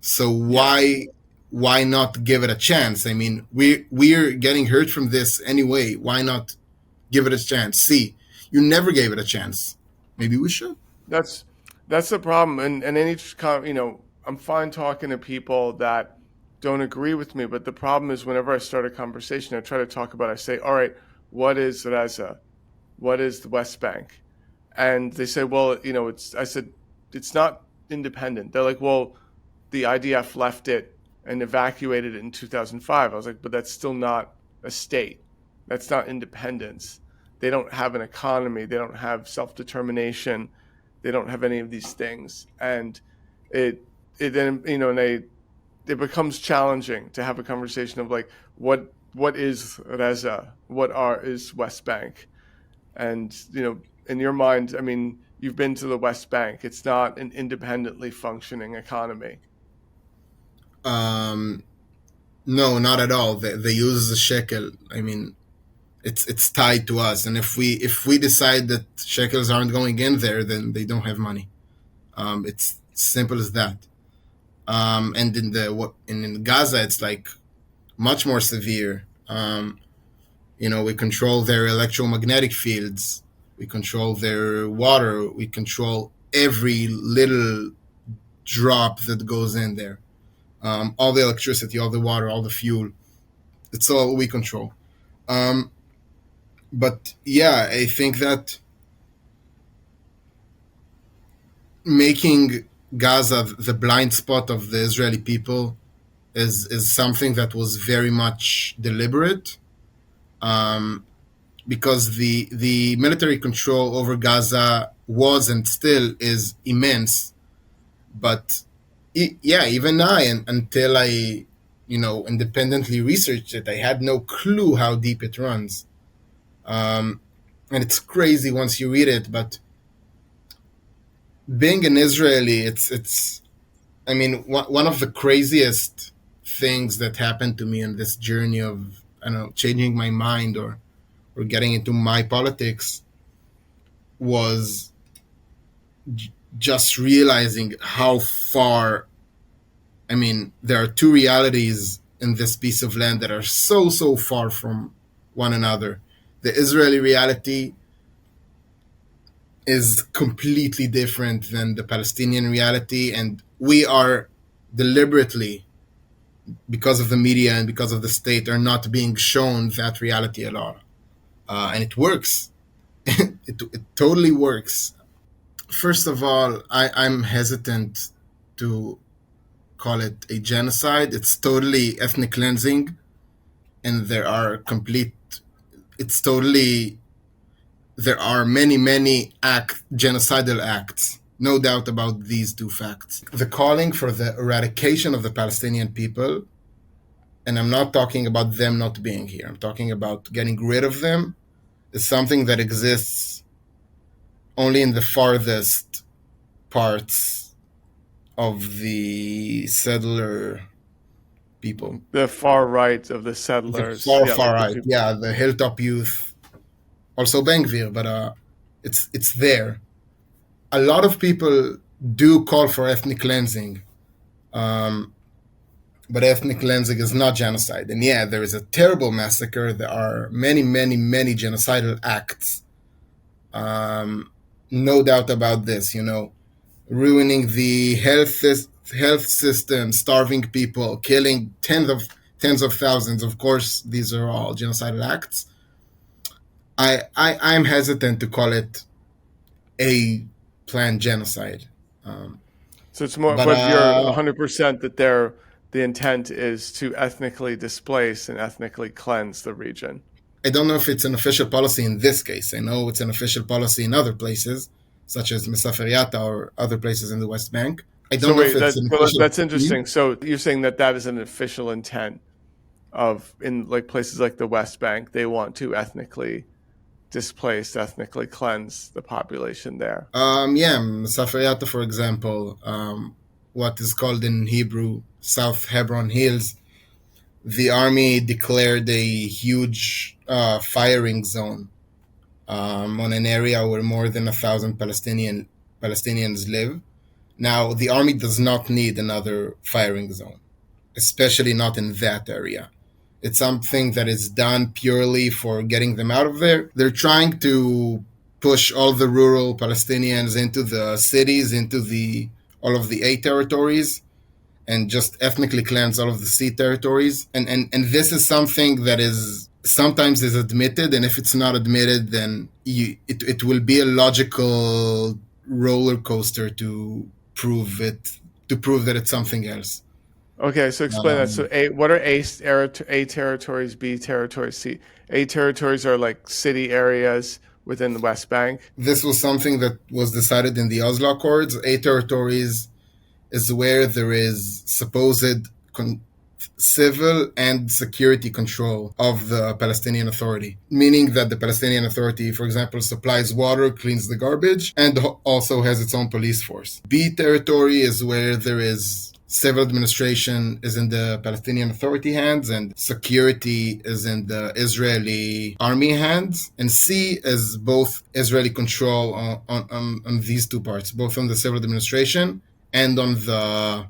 So why not give it a chance? I mean, we're getting hurt from this anyway. Why not give it a chance? See, you never gave it a chance. Maybe we should. That's the problem. And any, I'm fine talking to people that don't agree with me, but the problem is whenever I start a conversation, I try to talk about, I say, all right, what is Gaza? What is the West Bank? And they say, well, I said, it's not independent. They're like, well, the IDF left it and evacuated it in 2005. I was like, but that's still not a state. That's not independence. They don't have an economy. They don't have self-determination. They don't have any of these things. And it then, it becomes challenging to have a conversation of like, what is Gaza? Is West Bank? And, in your mind, I mean, you've been to the West Bank. It's not an independently functioning economy. No, not at all. They use the shekel. I mean, it's tied to us, and if we decide that shekels aren't going in there, then they don't have money. It's simple as that. And in Gaza, it's like much more severe. We control their electromagnetic fields. We control their water. We control every little drop that goes in there. All the electricity, all the water, all the fuel. It's all we control. But yeah, I think that making Gaza the blind spot of the Israeli people is something that was very much deliberate. Because the military control over Gaza was and still is immense. But even until I, independently researched it, I had no clue how deep it runs. And it's crazy once you read it, but being an Israeli, it's one of the craziest things that happened to me in this journey of, changing my mind or getting into my politics was just realizing how far, there are two realities in this piece of land that are so far from one another. The Israeli reality is completely different than the Palestinian reality, and we are deliberately, because of the media and because of the state, are not being shown that reality at all. And it works. It totally works. First of all, I'm hesitant to call it a genocide. It's totally ethnic cleansing, and there are many genocidal acts. No doubt about these two facts. The calling for the eradication of the Palestinian people, and I'm not talking about them not being here, I'm talking about getting rid of them, is something that exists only in the farthest parts of the settler people. The far right of the settlers. Far right. Yeah, the Hilltop youth. Also Ben-Gvir, but it's there. A lot of people do call for ethnic cleansing, but ethnic cleansing is not genocide. And yeah, there is a terrible massacre. There are many genocidal acts. No doubt about this, ruining the health system, starving people, killing tens of thousands. Of course, these are all genocidal acts. I'm hesitant to call it a planned genocide. So it's more, but you're 100% that the intent is to ethnically displace and ethnically cleanse the region. I don't know if it's an official policy in this case. I know it's an official policy in other places, such as Mesafer Yatta or other places in the West Bank. I don't know if it's an official. That's interesting. So you're saying that is an official intent in like places like the West Bank, they want to ethnically displaced, ethnically cleanse the population there. Safayata, for example, what is called in Hebrew South Hebron Hills, the army declared a huge firing zone on an area where more than 1,000 Palestinians live. Now, the army does not need another firing zone, especially not in that area. It's something that is done purely for getting them out of there. They're trying to push all the rural Palestinians into the cities, into all of the A territories, and just ethnically cleanse all of the C territories. And this is something that is sometimes is admitted, and if it's not admitted, then it will be a logical roller coaster to prove that it's something else. Okay, so explain that. So what are A territories, B territories, C? A territories are like city areas within the West Bank. This was something that was decided in the Oslo Accords. A territories is where there is supposed civil and security control of the Palestinian Authority, meaning that the Palestinian Authority, for example, supplies water, cleans the garbage, and also has its own police force. B territory is where there is civil administration is in the Palestinian Authority hands and security is in the Israeli army hands. And C is both Israeli control on these two parts, both on the civil administration and on the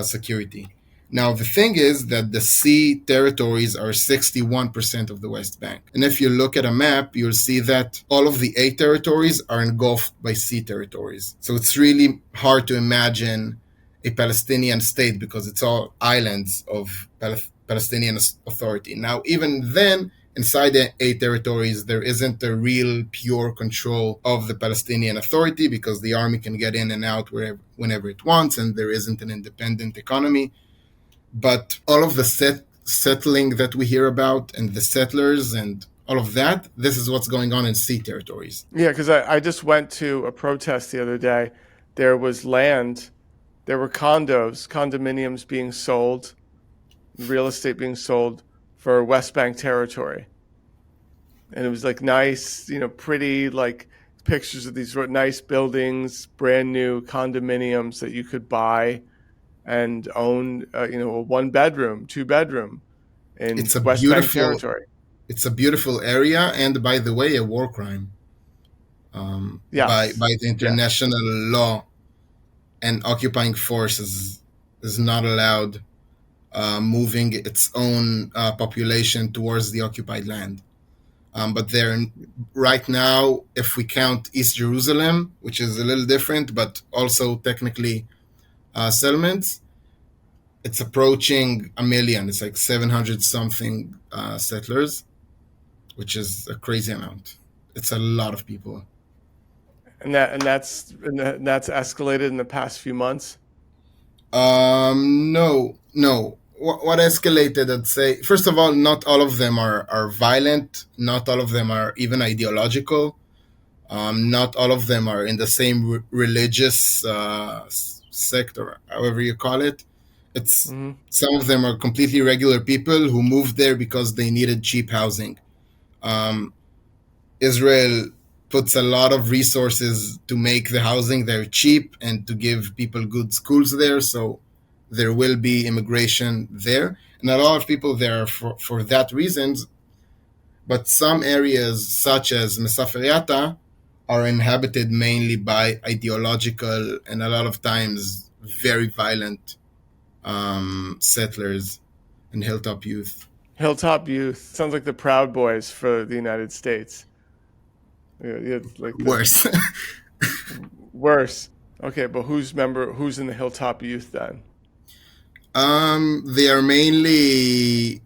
security. Now, the thing is that the C territories are 61% of the West Bank. And if you look at a map, you'll see that all of the A territories are engulfed by C territories. So it's really hard to imagine a Palestinian state because it's all islands of Palestinian Authority. Now, even then, inside the A territories, there isn't a real pure control of the Palestinian Authority because the army can get in and out whenever it wants, and there isn't an independent economy. But all of the settling that we hear about and the settlers and all of that, this is what's going on in C territories. Yeah, because I just went to a protest the other day. There was land, there were condominiums being sold, real estate being sold for West Bank territory. And it was like nice, pretty, like pictures of these nice buildings, brand new condominiums that you could buy and own, a 1-bedroom, 2-bedroom in West Bank territory. It's a beautiful area, and by the way, a war crime. Yes. By the international law, and occupying force is not allowed moving its own population towards the occupied land. But there, right now, if we count East Jerusalem, which is a little different, but also technically settlements, it's approaching 1 million. It's like 700 something settlers, which is a crazy amount. It's a lot of people. And that's escalated in the past few months? No. What escalated, I'd say, first of all, not all of them are violent. Not all of them are even ideological. Not all of them are in the same religious sector, however you call it. It's some of them are completely regular people who moved there because they needed cheap housing. Israel puts a lot of resources to make the housing there cheap and to give people good schools there. So there will be immigration there. And a lot of people there for that reasons. But some areas, such as Mesaferiata, are inhabited mainly by ideological and a lot of times very violent settlers and Hilltop youth. Hilltop youth. Sounds like the Proud Boys for the United States. Like Worse. Worse. Okay, but who's in the Hilltop youth then? They are mainly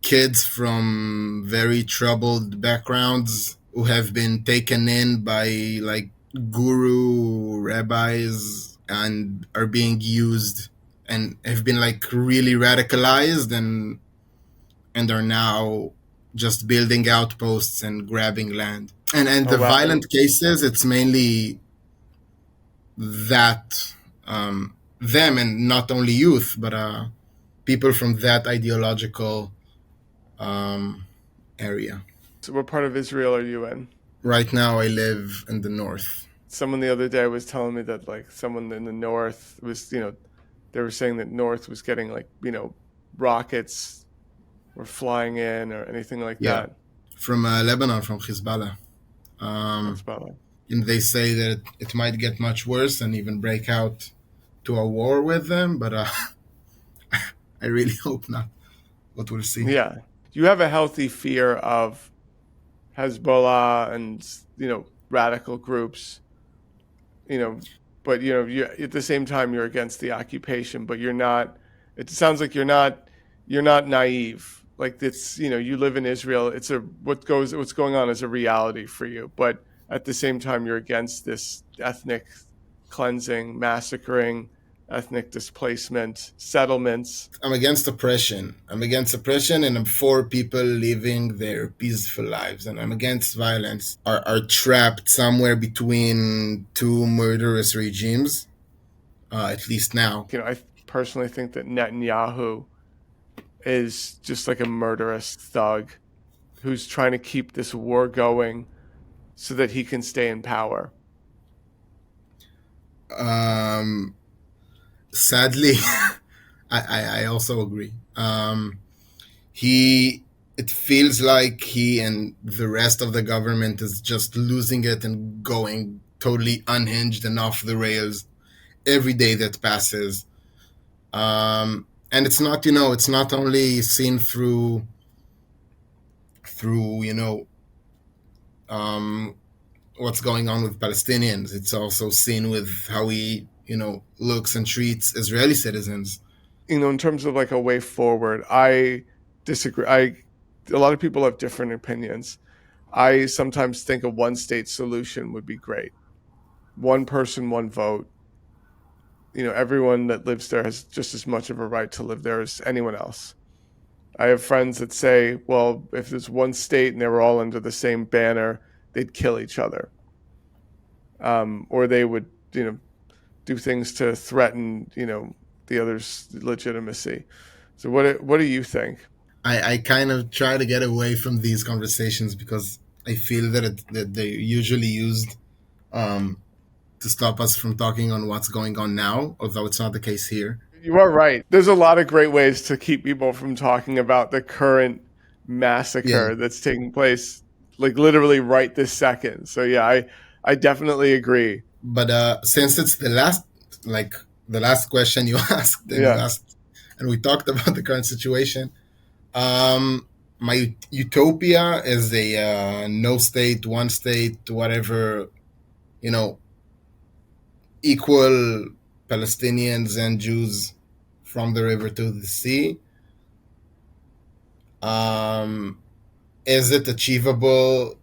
kids from very troubled backgrounds who have been taken in by like guru rabbis and are being used and have been like really radicalized and are now just building outposts and grabbing land. And the violent cases, it's mainly that them, and not only youth, but people from that ideological area. So what part of Israel are you in? Right now, I live in the north. Someone the other day was telling me that like someone in the north was, they were saying that north was getting like, rockets were flying in or anything like that. From Lebanon, from Hezbollah. And they say that it might get much worse and even break out to a war with them, but I really hope not. But we'll see. Yeah. You have a healthy fear of Hezbollah and, radical groups, but, you at the same time, you're against the occupation, but you're not, it sounds like you're not naive. Like it's, you live in Israel. It's what's going on is a reality for you. But at the same time, you're against this ethnic cleansing, massacring, ethnic displacement, settlements. I'm against oppression. And I'm for people living their peaceful lives. And I'm against violence. Are trapped somewhere between two murderous regimes, at least now. I personally think that Netanyahu is just like a murderous thug who's trying to keep this war going so that he can stay in power. Sadly, I also agree. It feels like he and the rest of the government is just losing it and going totally unhinged and off the rails every day that passes. And it's not, it's not only seen through what's going on with Palestinians. It's also seen with how he, looks and treats Israeli citizens. In terms of like a way forward, I disagree. A lot of people have different opinions. I sometimes think a one-state solution would be great. One person, one vote. Everyone that lives there has just as much of a right to live there as anyone else. I have friends that say, well, if there's one state and they were all under the same banner, they'd kill each other. Or they would, do things to threaten, the other's legitimacy. So what do you think? I kind of try to get away from these conversations because I feel that they're usually used to stop us from talking on what's going on now, although it's not the case here. You are right. There's a lot of great ways to keep people from talking about the current massacre that's taking place, like literally right this second. So yeah, I definitely agree. But since it's the last question you asked, and we talked about the current situation, my utopia is a no state, one state, whatever, equal Palestinians and Jews from the river to the sea. Is it achievable?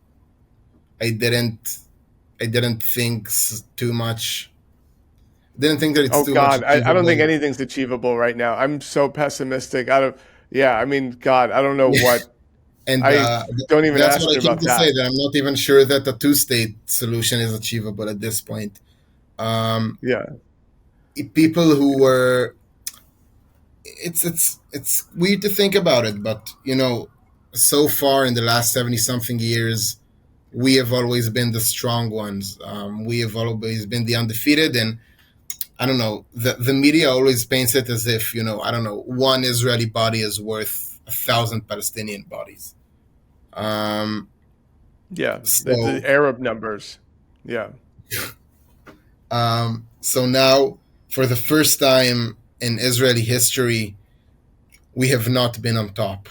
I didn't think too much. Didn't think that it's too much. I don't think anything's achievable right now. I'm so pessimistic. God, I don't know what. And I don't even ask you about that. Say that I'm not even sure that a two-state solution is achievable at this point. People who were, it's weird to think about it, but so far in the last 70-something years, we have always been the strong ones. We have always been the undefeated, and I don't know, the media always paints it as if, one Israeli body is worth 1,000 Palestinian bodies. The Arab numbers. Yeah. So now, for the first time in Israeli history, we have not been on top.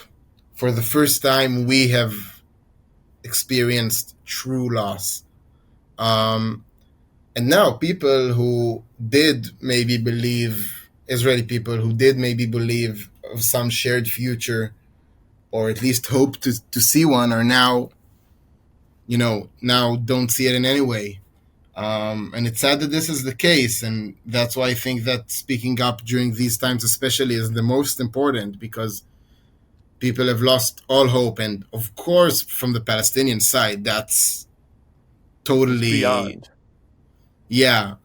For the first time, we have experienced true loss. And now people who did maybe believe, Israeli people who did maybe believe of some shared future, or at least hope to see one, are now don't see it in any way. And it's sad that this is the case. And that's why I think that speaking up during these times especially is the most important, because people have lost all hope. And of course, from the Palestinian side, that's totally beyond. Yeah,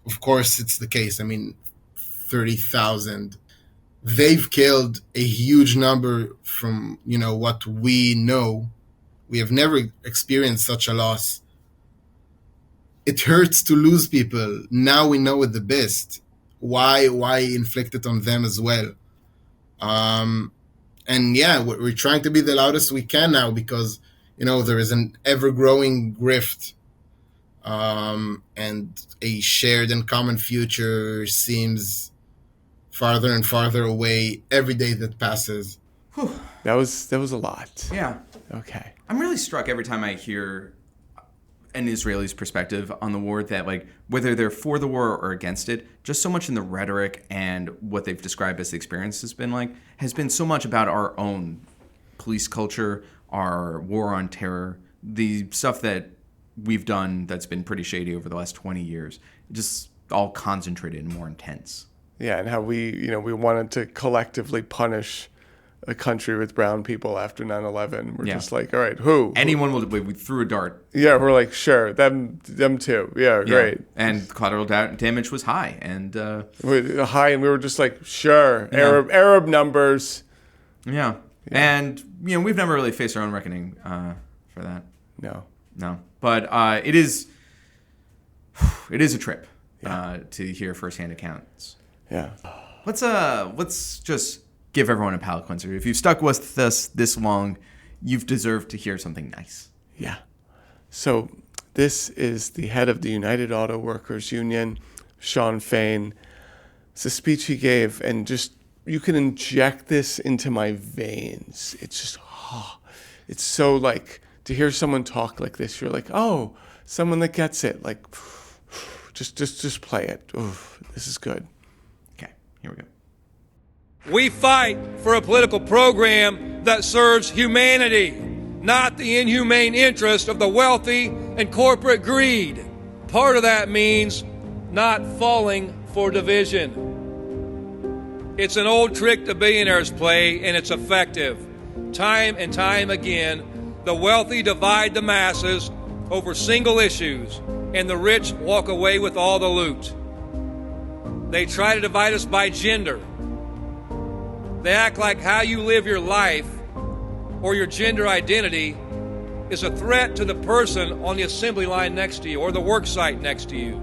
of course it's the case. I mean, 30,000 they've killed a huge number from, what we know. We have never experienced such a loss. It hurts to lose people. Now we know it the best. Why inflict it on them as well? And yeah, we're trying to be the loudest we can now because, there is an ever-growing grift. And a shared and common future seems farther and farther away every day that passes. Whew. That was a lot. Yeah. Okay. I'm really struck every time I hear an Israeli's perspective on the war that, like, whether they're for the war or against it, just so much in the rhetoric and what they've described as the experience has been so much about our own police culture, our war on terror, the stuff that we've done that's been pretty shady over the last 20 years, just all concentrated and more intense. Yeah, and how we wanted to collectively punish a country with brown people after 9/11. We're just like, all right, who? Anyone we threw a dart. Yeah, we're like, sure, them too. Yeah, great. And collateral damage was high, and high, and we were just like, sure, Arab numbers. Yeah. And we've never really faced our own reckoning for that. No. But it is a trip to hear firsthand accounts. Yeah. Let's just give everyone a palate cleanser. If you've stuck with us this long, you've deserved to hear something nice. Yeah. So this is the head of the United Auto Workers Union, Sean Fain. It's a speech he gave, and just you can inject this into my veins. It's just, it's so like to hear someone talk like this. You're like, oh, someone that gets it. Like, just play it. Oof, this is good. Okay, here we go. We fight for a political program that serves humanity, not the inhumane interest of the wealthy and corporate greed. Part of that means not falling for division. It's an old trick the billionaires play, and it's effective. Time and time again, the wealthy divide the masses over single issues, and the rich walk away with all the loot. They try to divide us by gender. They act like how you live your life or your gender identity is a threat to the person on the assembly line next to you or the work site next to you.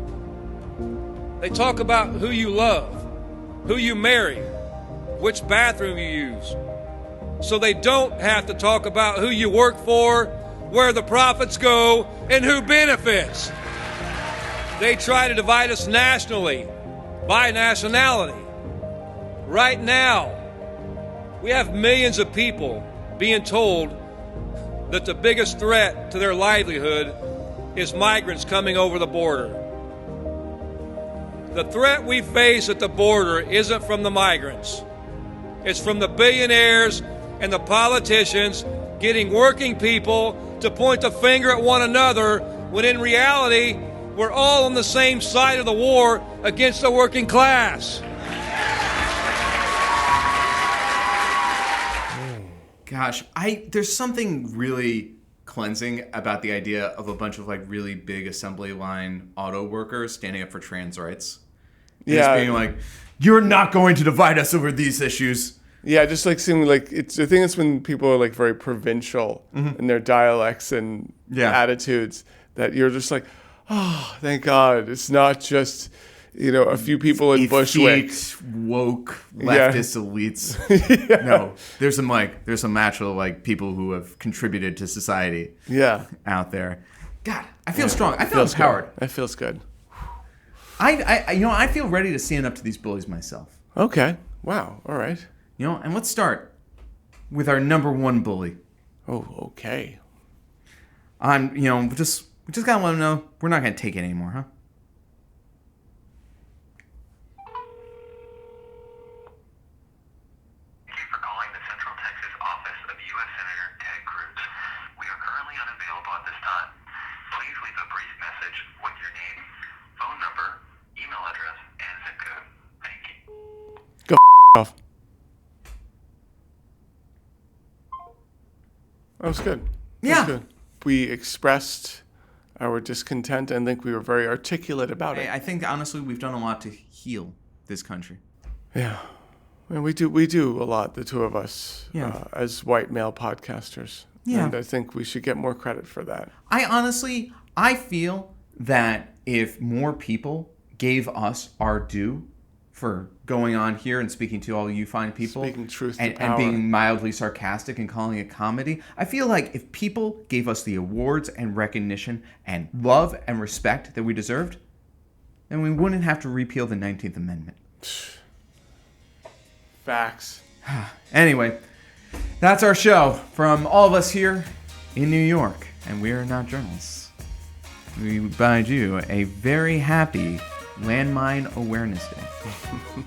They talk about who you love, who you marry, which bathroom you use. So they don't have to talk about who you work for, where the profits go, and who benefits. They try to divide us nationally, by nationality. Right now, we have millions of people being told that the biggest threat to their livelihood is migrants coming over the border. The threat we face at the border isn't from the migrants. It's from the billionaires and the politicians getting working people to point the finger at one another when in reality, we're all on the same side of the war against the working class. Gosh, there's something really cleansing about the idea of a bunch of like really big assembly line auto workers standing up for trans rights. And just being like, you're not going to divide us over these issues. Yeah, just like seeming like it's the thing is when people are like very provincial in their dialects and attitudes that you're just like, oh, thank God, it's not just a few people in Bushwick, woke leftist elites. No, there's some actual like people who have contributed to society. Out there. God, I feel strong. I feel empowered. That feels good. I feel ready to stand up to these bullies myself. Okay. Wow. All right. And let's start with our number one bully. Oh, okay. We just gotta let them know we're not gonna take it anymore, huh? Thank you for calling the Central Texas office of U.S. Senator Ted Cruz. We are currently unavailable at this time. Please leave a brief message with your name, phone number, email address, and zip code. Thank you. Go off. That was good. Yeah. Good. We expressed our discontent and think we were very articulate about it. I think, honestly, we've done a lot to heal this country. Yeah. And we do a lot, the two of us, Yeah. as white male podcasters. Yeah. And I think we should get more credit for that. I feel that if more people gave us our due for going on here and speaking to all you fine people, Speaking truth to and power. being mildly sarcastic and calling it comedy, I feel like if people gave us the awards and recognition and love and respect that we deserved, then we wouldn't have to repeal the 19th Amendment. Facts. Anyway, that's our show from all of us here in New York, and we are not journalists. We bid you a very happy Landmine Awareness Day.